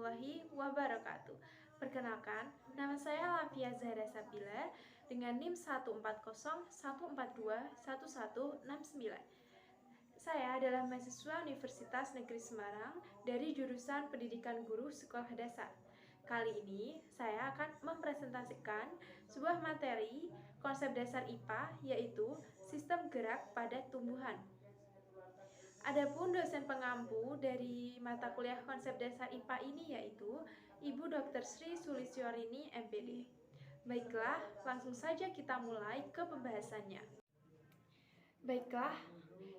warahmatullahi wabarakatuh. Perkenalkan, nama saya Lafia Zahra Sabila dengan NIM 14014211169. Saya adalah mahasiswa Universitas Negeri Semarang dari jurusan Pendidikan Guru Sekolah Dasar. Kali ini saya akan mempresentasikan sebuah materi konsep dasar IPA, yaitu sistem gerak pada tumbuhan. Adapun dosen pengampu dari mata kuliah konsep dasar IPA ini yaitu Ibu Dr. Sri Sulisyorini MPD. Baiklah, langsung saja kita mulai ke pembahasannya. Baiklah,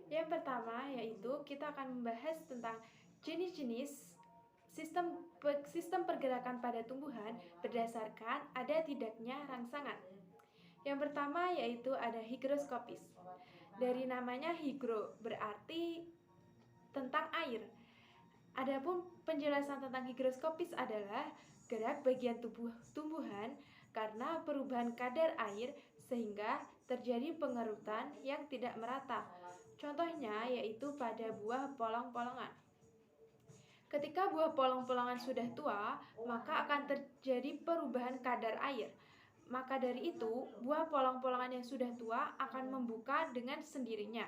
yang pertama yaitu kita akan membahas tentang jenis-jenis sistem pergerakan pada tumbuhan berdasarkan ada tidaknya rangsangan. Yang pertama yaitu ada higroskopis. Dari namanya higro berarti tentang air. Adapun penjelasan tentang higroskopis adalah gerak bagian tumbuhan karena perubahan kadar air sehingga terjadi pengerutan yang tidak merata. Contohnya yaitu pada buah polong-polongan. Ketika buah polong-polongan sudah tua, maka akan terjadi perubahan kadar air. Maka dari itu, buah polong-polongan yang sudah tua akan membuka dengan sendirinya.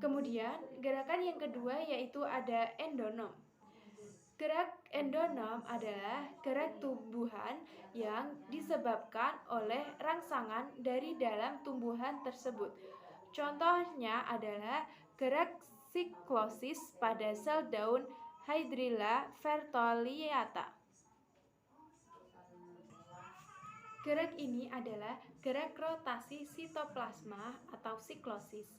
Kemudian, gerakan yang kedua yaitu ada endonom. Gerak endonom adalah gerak tumbuhan yang disebabkan oleh rangsangan dari dalam tumbuhan tersebut. Contohnya adalah gerak siklosis pada sel daun Hydrilla vertoliata. Gerak ini adalah gerak rotasi sitoplasma atau siklosis,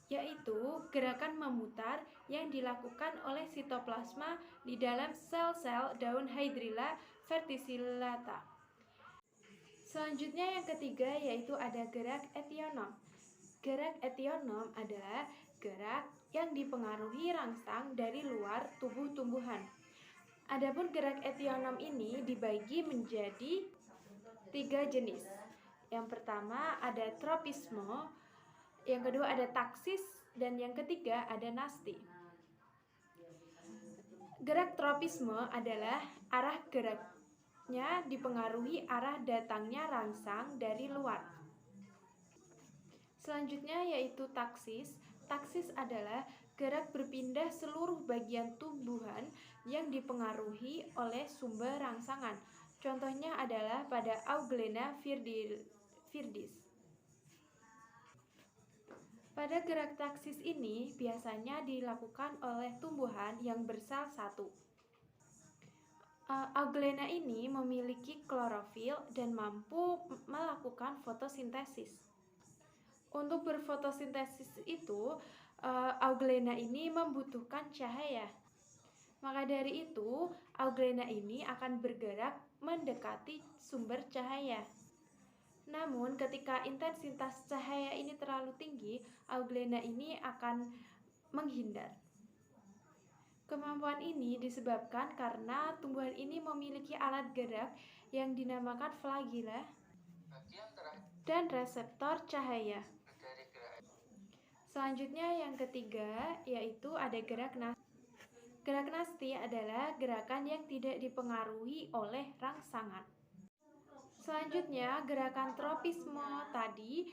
yaitu gerakan memutar yang dilakukan oleh sitoplasma di dalam sel-sel daun Hydrilla verticillata. Selanjutnya yang ketiga yaitu ada gerak etionom. Gerak etionom adalah gerak yang dipengaruhi rangsang dari luar tubuh tumbuhan. Adapun gerak etionom ini dibagi menjadi 3 jenis. Yang pertama ada tropisme, yang kedua ada taksis, dan yang ketiga ada nasti. Gerak tropisme adalah arah geraknya dipengaruhi arah datangnya rangsang dari luar. Selanjutnya yaitu taksis. Taksis adalah gerak berpindah seluruh bagian tumbuhan yang dipengaruhi oleh sumber rangsangan. Contohnya adalah pada Euglena viridis. Pada gerak taksis ini biasanya dilakukan oleh tumbuhan yang bersel satu. Euglena ini memiliki klorofil dan mampu melakukan fotosintesis. Untuk berfotosintesis itu, Euglena ini membutuhkan cahaya. Maka dari itu, Euglena ini akan bergerak mendekati sumber cahaya. Namun, ketika intensitas cahaya ini terlalu tinggi, Euglena ini akan menghindar. Kemampuan ini disebabkan karena tumbuhan ini memiliki alat gerak yang dinamakan flagella dan reseptor cahaya. Selanjutnya yang ketiga yaitu ada gerak nasti. Gerak nasti adalah gerakan yang tidak dipengaruhi oleh rangsangan. Selanjutnya gerakan tropisme tadi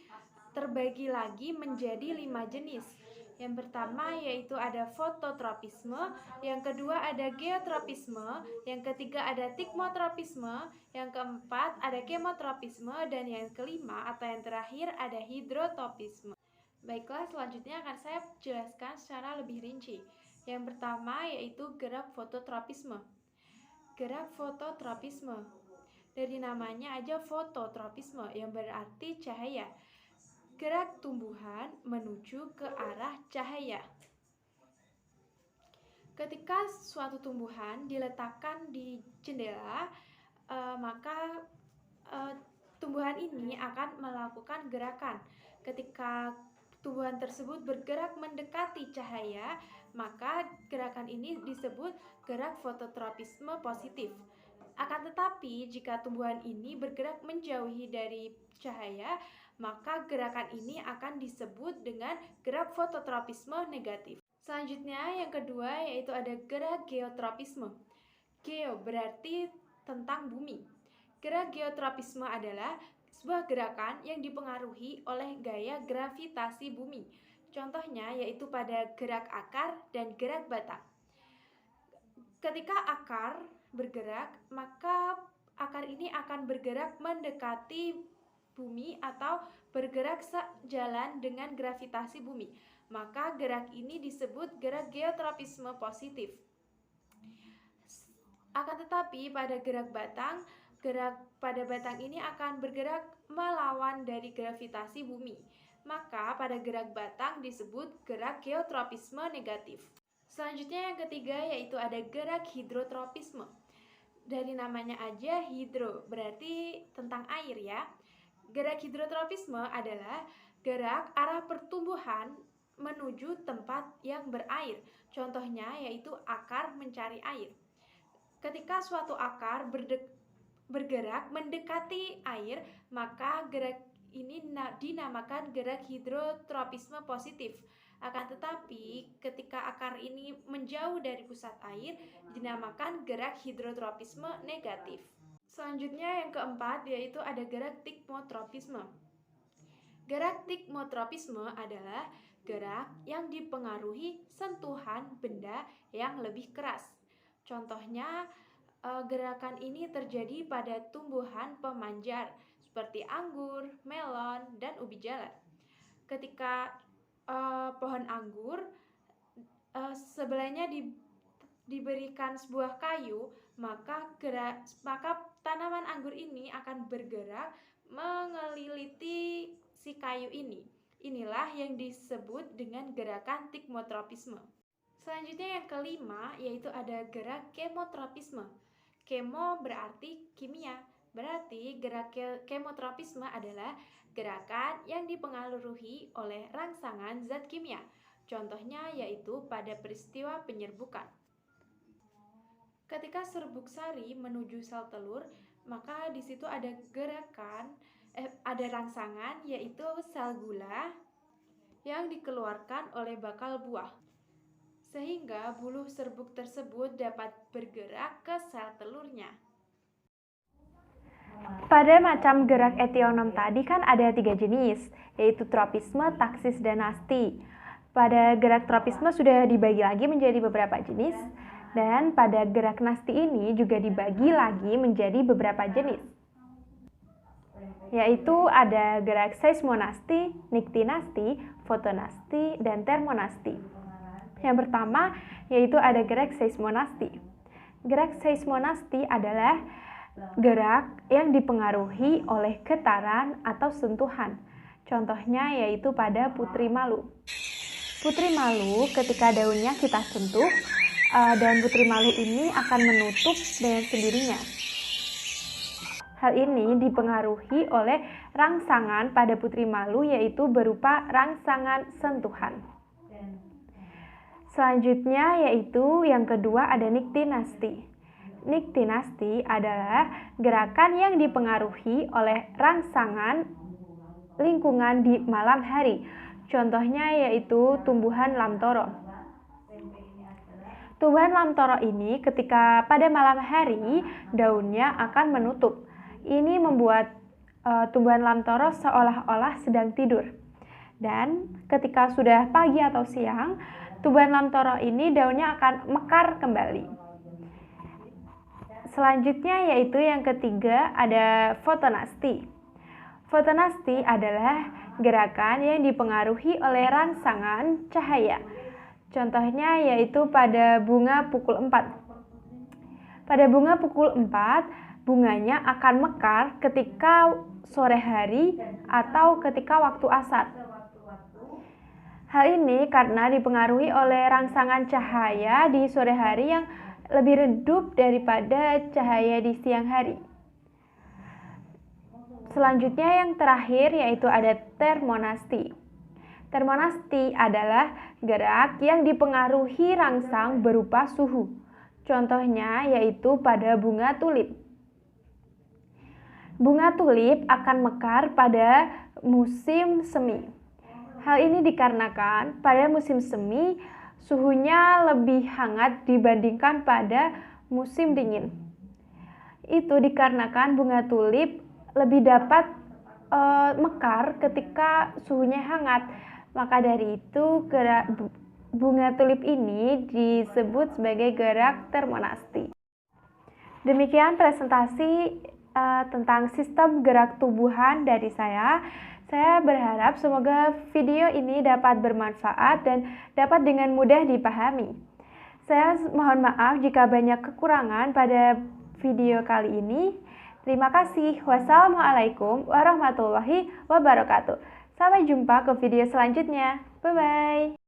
terbagi lagi menjadi 5 jenis. Yang pertama yaitu ada fototropisme, yang kedua ada geotropisme, yang ketiga ada tikmotropisme, yang keempat ada kemotropisme, dan yang kelima atau yang terakhir ada hidrotropisme. Baiklah, selanjutnya akan saya jelaskan secara lebih rinci. Yang pertama yaitu gerak fototropisme. Gerak fototropisme, dari namanya aja fototropisme yang berarti cahaya. Gerak tumbuhan menuju ke arah cahaya. Ketika suatu tumbuhan diletakkan di jendela, maka tumbuhan ini akan melakukan gerakan. Ketika tumbuhan tersebut bergerak mendekati cahaya, maka gerakan ini disebut gerak fototropisme positif. Akan tetapi, jika tumbuhan ini bergerak menjauhi dari cahaya, maka gerakan ini akan disebut dengan gerak fototropisme negatif. Selanjutnya, yang kedua yaitu ada gerak geotropisme. Geo berarti tentang bumi. Gerak geotropisme adalah sebuah gerakan yang dipengaruhi oleh gaya gravitasi bumi. Contohnya yaitu pada gerak akar dan gerak batang. Ketika akar bergerak, maka akar ini akan bergerak mendekati bumi atau bergerak sejalan dengan gravitasi bumi. Maka gerak ini disebut gerak geotropisme positif. Akan tetapi pada gerak pada batang ini akan bergerak melawan dari gravitasi bumi. Maka pada gerak batang disebut gerak geotropisme negatif. Selanjutnya yang ketiga yaitu ada gerak hidrotropisme. Dari namanya aja hidro, berarti tentang air ya. Gerak hidrotropisme adalah gerak arah pertumbuhan menuju tempat yang berair. Contohnya yaitu akar mencari air. Ketika suatu akar bergerak mendekati air, maka gerak ini dinamakan gerak hidrotropisme positif. Akan tetapi, ketika akar ini menjauh dari pusat air, dinamakan gerak hidrotropisme negatif. Selanjutnya yang keempat yaitu ada gerak tikmotropisme. Gerak tikmotropisme adalah gerak yang dipengaruhi sentuhan benda yang lebih keras. Contohnya, gerakan ini terjadi pada tumbuhan pemanjar seperti anggur, melon, dan ubi jalar. Ketika pohon anggur sebelahnya diberikan sebuah kayu, maka tanaman anggur ini akan bergerak mengelilingi si kayu ini. Inilah yang disebut dengan gerakan tikmotropisme. Selanjutnya yang kelima yaitu ada gerak kemotropisme. Kemo berarti kimia, berarti gerak kemotropisme adalah gerakan yang dipengaruhi oleh rangsangan zat kimia. Contohnya yaitu pada peristiwa penyerbukan. Ketika serbuk sari menuju sel telur, maka di situ ada ada rangsangan yaitu sel gula yang dikeluarkan oleh bakal buah. Sehingga buluh serbuk tersebut dapat bergerak ke sel telurnya. Pada macam gerak etionom tadi kan ada 3 jenis, yaitu tropisme, taksis, dan nasti. Pada gerak tropisme sudah dibagi lagi menjadi beberapa jenis, dan pada gerak nasti ini juga dibagi lagi menjadi beberapa jenis, yaitu ada gerak seismonasti, niktinasti, fotonasti, dan termonasti. Yang pertama yaitu ada gerak seismonasti. Gerak seismonasti adalah gerak yang dipengaruhi oleh getaran atau sentuhan. Contohnya yaitu pada putri malu. Putri malu ketika daunnya kita sentuh, daun putri malu ini akan menutup dengan sendirinya. Hal ini dipengaruhi oleh rangsangan pada putri malu yaitu berupa rangsangan sentuhan. Selanjutnya yaitu yang kedua ada niktinasti. Niktinasti adalah gerakan yang dipengaruhi oleh rangsangan lingkungan di malam hari. Contohnya yaitu tumbuhan lamtoro. Tumbuhan lamtoro ini ketika pada malam hari daunnya akan menutup. Ini membuat tumbuhan lamtoro seolah-olah sedang tidur. Dan ketika sudah pagi atau siang, tumbuhan lamtoro ini daunnya akan mekar kembali. Selanjutnya yaitu yang ketiga ada fotonasti. Fotonasti adalah gerakan yang dipengaruhi oleh rangsangan cahaya. Contohnya yaitu pada bunga pukul 4. Pada bunga pukul 4, bunganya akan mekar ketika sore hari atau ketika waktu asar. Hal ini karena dipengaruhi oleh rangsangan cahaya di sore hari yang lebih redup daripada cahaya di siang hari. Selanjutnya yang terakhir yaitu ada termonasti. Termonasti adalah gerak yang dipengaruhi rangsang berupa suhu. Contohnya yaitu pada bunga tulip. Bunga tulip akan mekar pada musim semi. Hal ini dikarenakan pada musim semi suhunya lebih hangat dibandingkan pada musim dingin. Itu dikarenakan bunga tulip lebih dapat mekar ketika suhunya hangat. Maka dari itu bunga tulip ini disebut sebagai gerak termonasti. Demikian presentasi tentang sistem gerak tubuhan dari saya. Saya berharap semoga video ini dapat bermanfaat dan dapat dengan mudah dipahami. Saya mohon maaf jika banyak kekurangan pada video kali ini. Terima kasih. Wassalamualaikum warahmatullahi wabarakatuh. Sampai jumpa ke video selanjutnya. Bye-bye.